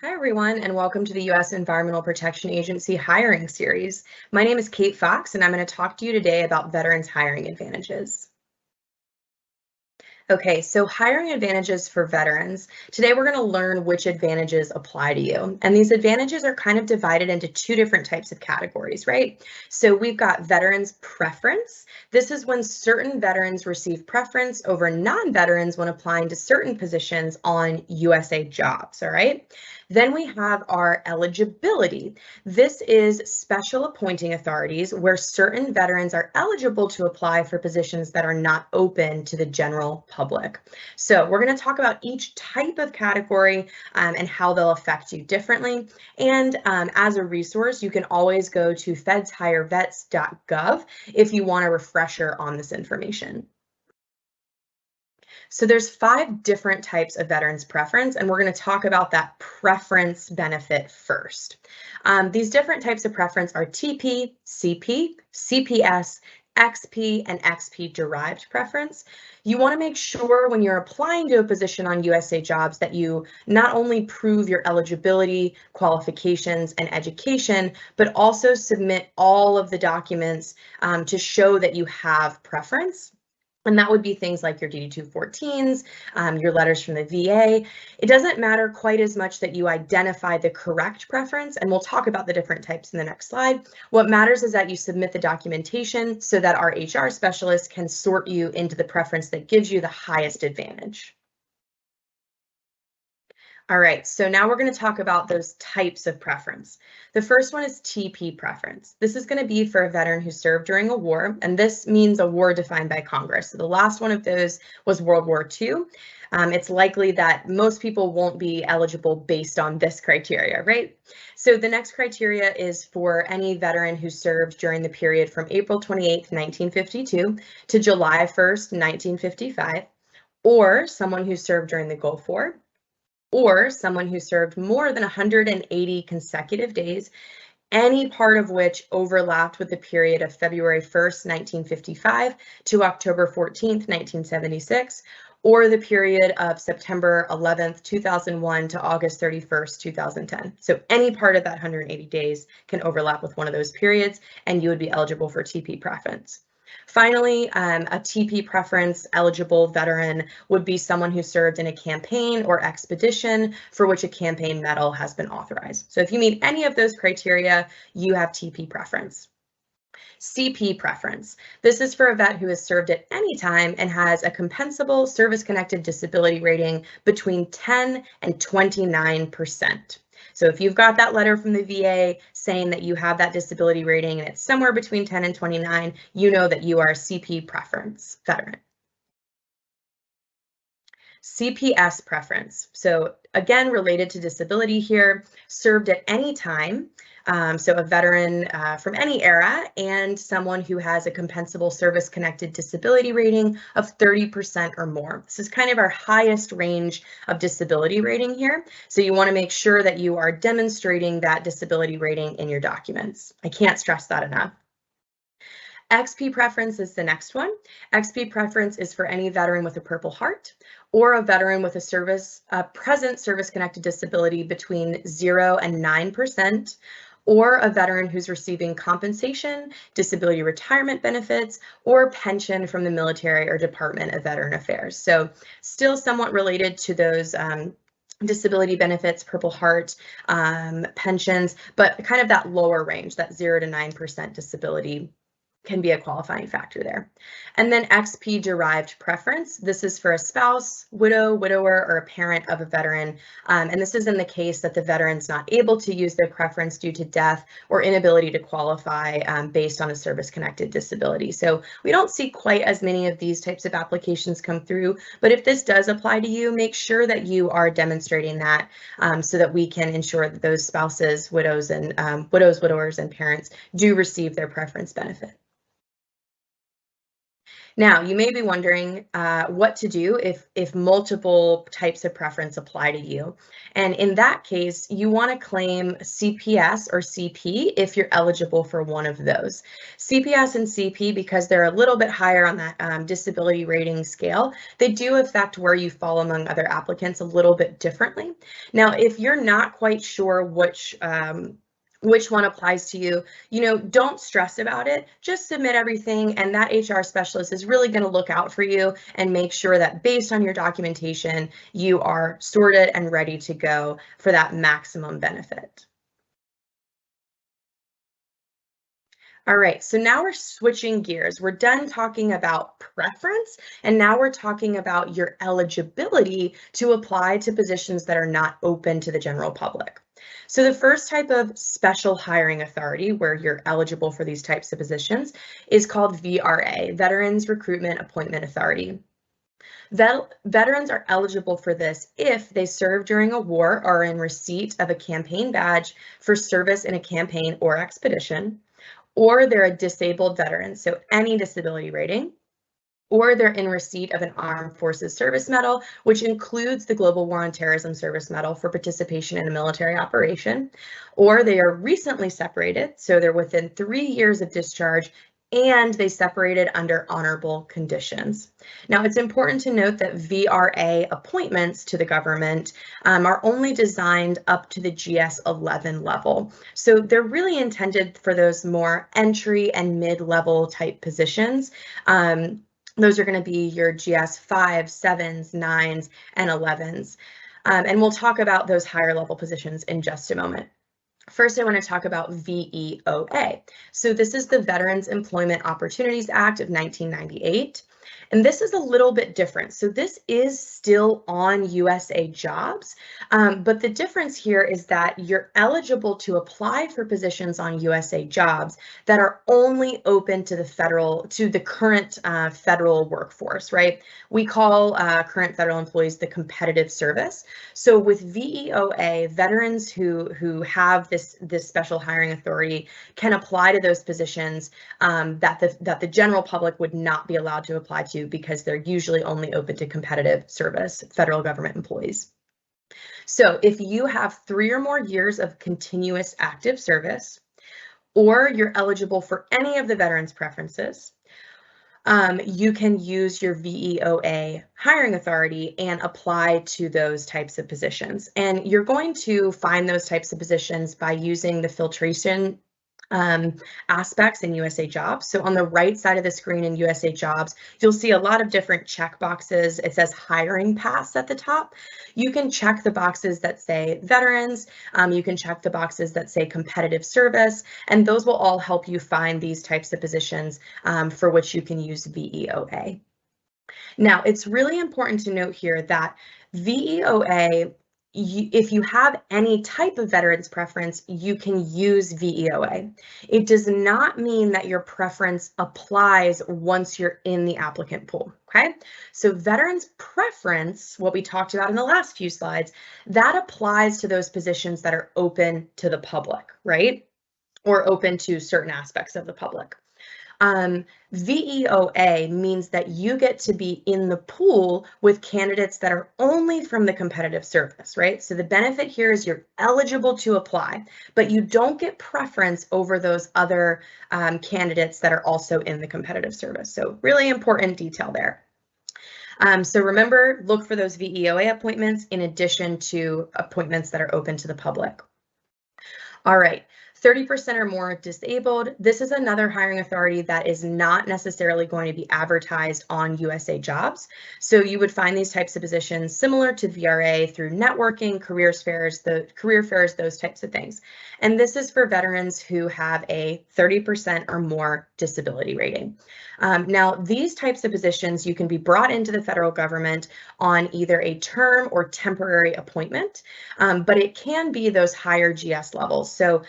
Hi, everyone, and welcome to the U.S. Environmental Protection Agency hiring series. My name is Kate Fox, and I'm going to talk to you today about veterans hiring advantages. Okay, so hiring advantages for veterans. Today we're going to learn which advantages apply to you. And these advantages are kind of divided into two different types of categories, right? So we've got veterans preference. This is when certain veterans receive preference over non-veterans when applying to certain positions on USA jobs, all right? Then we have our eligibility. This is special appointing authorities where certain veterans are eligible to apply for positions that are not open to the general public. So we're going to talk about each type of category and how they'll affect you differently. And as a resource, you can always go to fedshirevets.gov if you want a refresher on this information. So there's 5 different types of veterans preference, and we're going to talk about that preference benefit first. These different types of preference are TP, CP, CPS, XP, and XP derived preference. You want to make sure when you're applying to a position on USA Jobs that you not only prove your eligibility, qualifications, and education, but also submit all of the documents to show that you have preference. And that would be things like your DD-214s, your letters from the VA. It doesn't matter quite as much that you identify the correct preference, and we'll talk about the different types in the next slide. What matters is that you submit the documentation so that our HR specialist can sort you into the preference that gives you the highest advantage. All right, so now we're going to talk about those types of preference. The first one is TP preference. This is going to be for a veteran who served during a war, and this means a war defined by Congress. So the last one of those was World War II. It's likely that most people won't be eligible based on this criteria, right? So the next criteria is for any veteran who served during the period from April 28th, 1952 to July 1st, 1955, or someone who served during the Gulf War, or someone who served more than 180 consecutive days, any part of which overlapped with the period of February 1st, 1955 to October 14th, 1976, or the period of September 11th, 2001 to August 31st, 2010. So any part of that 180 days can overlap with one of those periods, and you would be eligible for TP preference. Finally, a TP preference eligible veteran would be someone who served in a campaign or expedition for which a campaign medal has been authorized. So if you meet any of those criteria, you have TP preference. CP preference. This is for a vet who has served at any time and has a compensable service-connected disability rating between 10 and 29%. So if you've got that letter from the VA saying that you have that disability rating and it's somewhere between 10 and 29, you know that you are a CP preference veteran. CPS preference. So again, related to disability here, served at any time. So a veteran from any era and someone who has a compensable service-connected disability rating of 30% or more. This is kind of our highest range of disability rating here. So you want to make sure that you are demonstrating that disability rating in your documents. I can't stress that enough. XP preference is the next one. XP preference is for any veteran with a Purple Heart or a veteran with a present service-connected disability between 0 and 9%, or a veteran who's receiving compensation, disability retirement benefits, or pension from the military or Department of Veteran Affairs. So still somewhat related to those disability benefits, Purple Heart, pensions, but kind of that lower range, that 0 to 9% disability can be a qualifying factor there. And then XP derived preference. This is for a spouse, widow, widower, or a parent of a veteran. And this is in the case that the veteran's not able to use their preference due to death or inability to qualify based on a service-connected disability. So we don't see quite as many of these types of applications come through, but if this does apply to you, make sure that you are demonstrating that so that we can ensure that those spouses, widows, and widowers, and parents do receive their preference benefit. Now, you may be wondering what to do if multiple types of preference apply to you. And in that case, you want to claim CPS or CP if you're eligible for one of those. CPS and CP, because they're a little bit higher on that disability rating scale, they do affect where you fall among other applicants a little bit differently. Now, if you're not quite sure which one applies to you, don't stress about it. Just submit everything, and that HR specialist is really going to look out for you and make sure that based on your documentation, you are sorted and ready to go for that maximum benefit. All right, so now we're switching gears. We're done talking about preference, and now we're talking about your eligibility to apply to positions that are not open to the general public. So the first type of special hiring authority where you're eligible for these types of positions is called VRA, Veterans Recruitment Appointment Authority. Veterans are eligible for this if they served during a war or are in receipt of a campaign badge for service in a campaign or expedition, or they're a disabled veteran, so any disability rating, or they're in receipt of an Armed Forces Service Medal, which includes the Global War on Terrorism Service Medal for participation in a military operation, or they are recently separated, so they're within 3 years of discharge, and they separated under honorable conditions. Now, it's important to note that VRA appointments to the government are only designed up to the GS 11 level. So they're really intended for those more entry and mid-level type positions. Those are going to be your GS 5s, 7s, 9s, and 11s. And we'll talk about those higher level positions in just a moment. First, I want to talk about VEOA. So this is the Veterans Employment Opportunities Act of 1998. And this is a little bit different. So this is still on USA Jobs, but the difference here is that you're eligible to apply for positions on USA Jobs that are only open to the current federal workforce, right? We call current federal employees the competitive service. So with VEOA, veterans who have this special hiring authority can apply to those positions that the general public would not be allowed to apply to because they're usually only open to competitive service federal government employees. So if you have 3 or more years of continuous active service, or you're eligible for any of the veterans preferences, you can use your VEOA hiring authority and apply to those types of positions. And you're going to find those types of positions by using the filtration aspects in USA Jobs. So on the right side of the screen in USA Jobs, you'll see a lot of different check boxes. It says hiring paths at the top. You can check the boxes that say veterans. You can check the boxes that say competitive service, and those will all help you find these types of positions for which you can use VEOA. Now, it's really important to note here that VEOA, if you have any type of veterans preference, you can use VEOA. It does not mean that your preference applies once you're in the applicant pool, okay? So veterans preference, what we talked about in the last few slides, that applies to those positions that are open to the public, right? Or open to certain aspects of the public. VEOA means that you get to be in the pool with candidates that are only from the competitive service, right? So the benefit here is you're eligible to apply, but you don't get preference over those other candidates that are also in the competitive service. So really important detail there. So remember, look for those VEOA appointments in addition to appointments that are open to the public. All right. 30% or more disabled. This is another hiring authority that is not necessarily going to be advertised on USA Jobs. So you would find these types of positions similar to VRA through networking, career fairs, those types of things. And this is for veterans who have a 30% or more disability rating. Now, these types of positions, you can be brought into the federal government on either a term or temporary appointment, but it can be those higher GS levels. So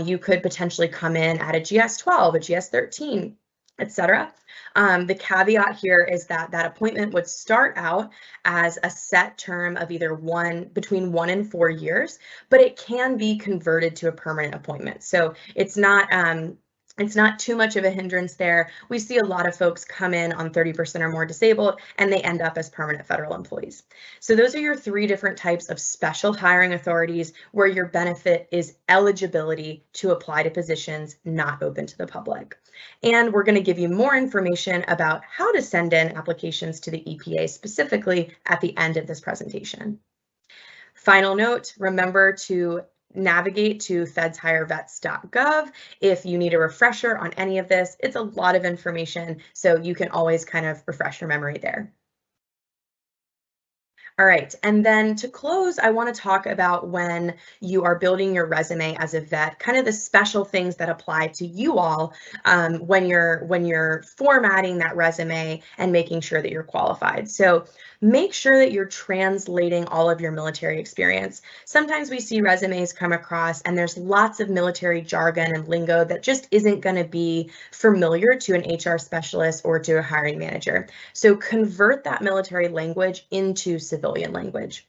you could potentially come in at a GS 12, a GS 13, etc. The caveat here is that that appointment would start out as a set term of either between 1 and 4 years, but it can be converted to a permanent appointment. So it's not It's not too much of a hindrance there. We see a lot of folks come in on 30% or more disabled, and they end up as permanent federal employees. So those are your 3 different types of special hiring authorities where your benefit is eligibility to apply to positions not open to the public. And we're going to give you more information about how to send in applications to the EPA specifically at the end of this presentation. Final note, remember to navigate to fedshirevets.gov if you need a refresher on any of this. It's a lot of information, so you can always kind of refresh your memory there. All right, and then to close, I want to talk about when you are building your resume as a vet, kind of the special things that apply to you all when you're formatting that resume and making sure that you're qualified. So make sure that you're translating all of your military experience. Sometimes we see resumes come across and there's lots of military jargon and lingo that just isn't going to be familiar to an HR specialist or to a hiring manager. So convert that military language into civilian language.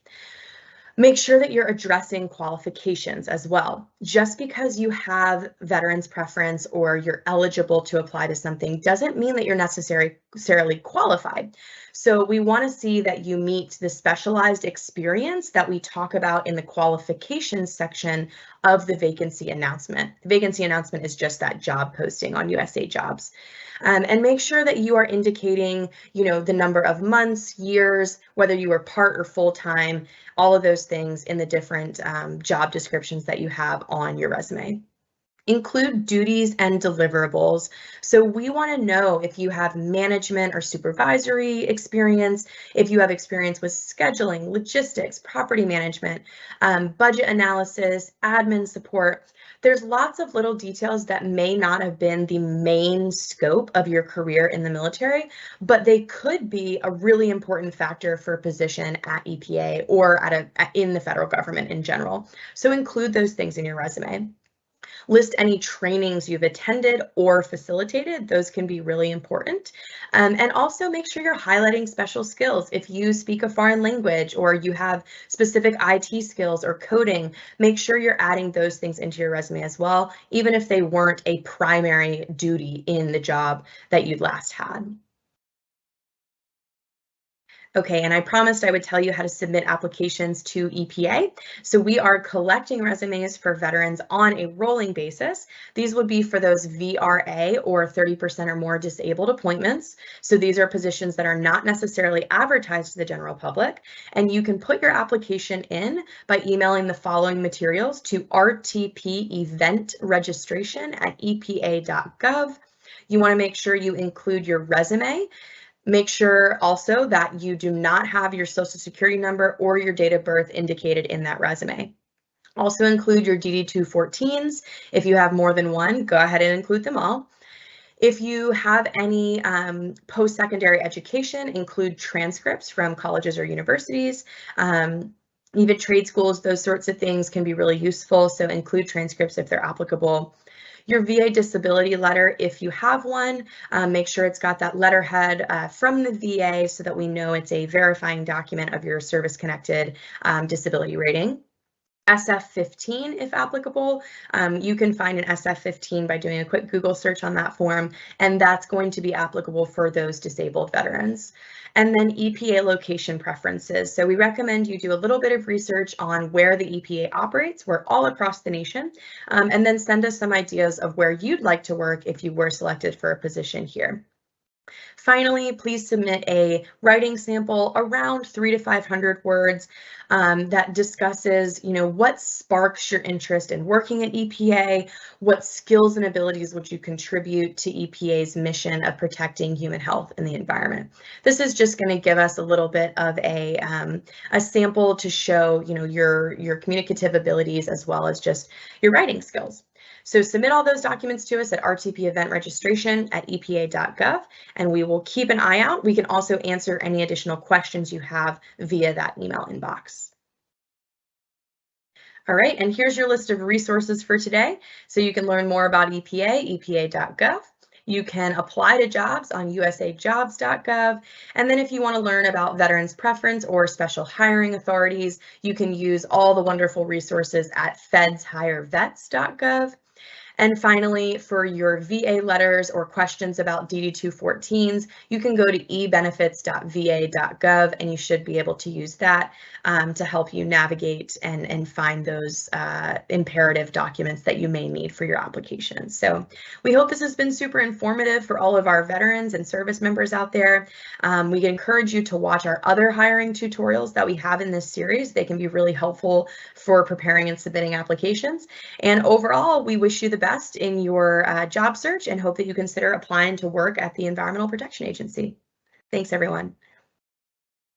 Make sure that you're addressing qualifications as well. Just because you have veterans preference or you're eligible to apply to something doesn't mean that you're necessarily qualified. So we want to see that you meet the specialized experience that we talk about in the qualifications section of the vacancy announcement. The vacancy announcement is just that job posting on USA Jobs. And make sure that you are indicating, the number of months, years, whether you are part or full-time, all of those things in the different job descriptions that you have on your resume. Include duties and deliverables. So we want to know if you have management or supervisory experience, if you have experience with scheduling, logistics, property management, budget analysis, admin support. There's lots of little details that may not have been the main scope of your career in the military, but they could be a really important factor for a position at EPA or in the federal government in general. So include those things in your resume. List any trainings you've attended or facilitated. Those can be really important. And also make sure you're highlighting special skills. If you speak a foreign language or you have specific IT skills or coding, make sure you're adding those things into your resume as well, even if they weren't a primary duty in the job that you'd last had. Okay, and I promised I would tell you how to submit applications to EPA. So we are collecting resumes for veterans on a rolling basis. These would be for those VRA or 30% or more disabled appointments. So these are positions that are not necessarily advertised to the general public. And you can put your application in by emailing the following materials to rtpeventregistration@epa.gov. You want to make sure you include your resume. Make sure also that you do not have your social security number or your date of birth indicated in that resume. Also include your DD-214s. If you have more than one, go ahead and include them all. If you have any post-secondary education, include transcripts from colleges or universities. Even trade schools, those sorts of things can be really useful, so include transcripts if they're applicable. Your VA disability letter, if you have one, make sure it's got that letterhead from the VA so that we know it's a verifying document of your service-connected disability rating. SF-15 if applicable. You can find an SF-15 by doing a quick Google search on that form, and that's going to be applicable for those disabled veterans. And then EPA location preferences. So we recommend you do a little bit of research on where the EPA operates. We're all across the nation, and then send us some ideas of where you'd like to work if you were selected for a position here. Finally, please submit a writing sample around 300 to 500 words that discusses, what sparks your interest in working at EPA, what skills and abilities would you contribute to EPA's mission of protecting human health and the environment. This is just going to give us a little bit of a sample to show, your communicative abilities as well as just your writing skills. So submit all those documents to us at rtpeventregistration@epa.gov, and we will keep an eye out. We can also answer any additional questions you have via that email inbox. All right, and here's your list of resources for today. So you can learn more about EPA, epa.gov. You can apply to jobs on usajobs.gov. And then if you want to learn about veterans preference or special hiring authorities, you can use all the wonderful resources at fedshirevets.gov. And finally, for your VA letters or questions about DD-214s, you can go to ebenefits.va.gov, and you should be able to use that to help you navigate and find those imperative documents that you may need for your application. So we hope this has been super informative for all of our veterans and service members out there. We encourage you to watch our other hiring tutorials that we have in this series. They can be really helpful for preparing and submitting applications. And overall, we wish you the best in your job search and hope that you consider applying to work at the Environmental Protection Agency. Thanks, everyone.